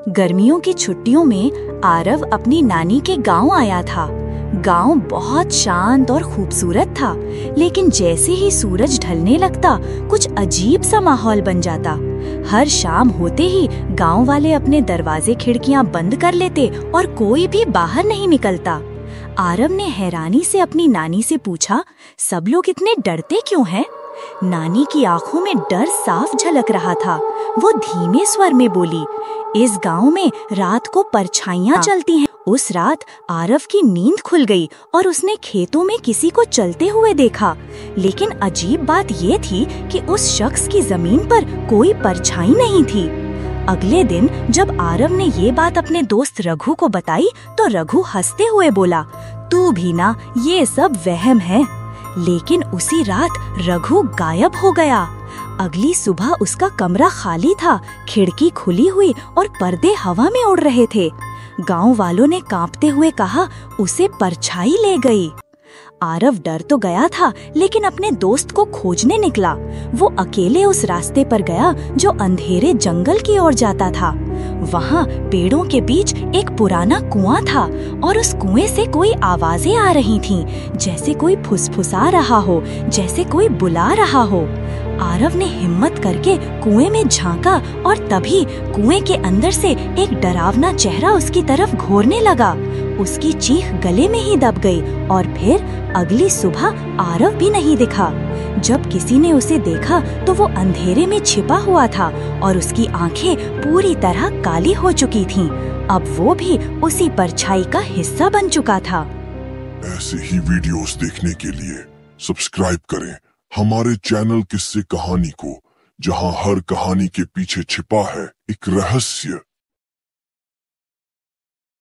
गर्मियों की छुट्टियों में आरव अपनी नानी के गांव आया था। गांव बहुत शांत और खूबसूरत था, लेकिन जैसे ही सूरज ढलने लगता कुछ अजीब सा माहौल बन जाता। हर शाम होते ही गांव वाले अपने दरवाजे खिड़कियां बंद कर लेते और कोई भी बाहर नहीं निकलता। आरव ने हैरानी से अपनी नानी से पूछा, सब लोग इतने डरते क्यों हैं? नानी की आंखों में डर साफ झलक रहा था। वो धीमे स्वर में बोली, इस गांव में रात को परछाइयां चलती हैं। उस रात आरव की नींद खुल गई और उसने खेतों में किसी को चलते हुए देखा। लेकिन अजीब बात ये थी कि उस शख्स की जमीन पर कोई परछाई नहीं थी। अगले दिन जब आरव ने ये बात अपने दोस्त रघु को बताई तो रघु हंसते हुए बोला, तू भी ना, ये सब वहम है। लेकिन उसी रात रघु गायब हो गया। अगली सुबह उसका कमरा खाली था, खिड़की खुली हुई और पर्दे हवा में उड़ रहे थे। गांव वालों ने कांपते हुए कहा, उसे परछाई ले गई। आरव डर तो गया था, लेकिन अपने दोस्त को खोजने निकला। वो अकेले उस रास्ते पर गया जो अंधेरे जंगल की ओर जाता था। वहाँ पेड़ों के बीच एक पुराना कुआं था और उस कुएं से कोई आवाजें आ रही थीं, जैसे कोई फुसफुसा रहा हो, जैसे कोई बुला रहा हो। आरव ने हिम्मत करके कुएं में झांका और तभी कुएं के अंदर से एक डरावना चेहरा उसकी तरफ घूरने लगा। उसकी चीख गले में ही दब गई और फिर अगली सुबह आरव भी नहीं दिखा। जब किसी ने उसे देखा तो वो अंधेरे में छिपा हुआ था और उसकी आंखें पूरी तरह काली हो चुकी थीं। अब वो भी उसी परछाई का हिस्सा बन चुका था। ऐसे ही वीडियोस देखने के लिए सब्सक्राइब करें हमारे चैनल किस्से कहानी को, जहां हर कहानी के पीछे छिपा है एक रहस्य।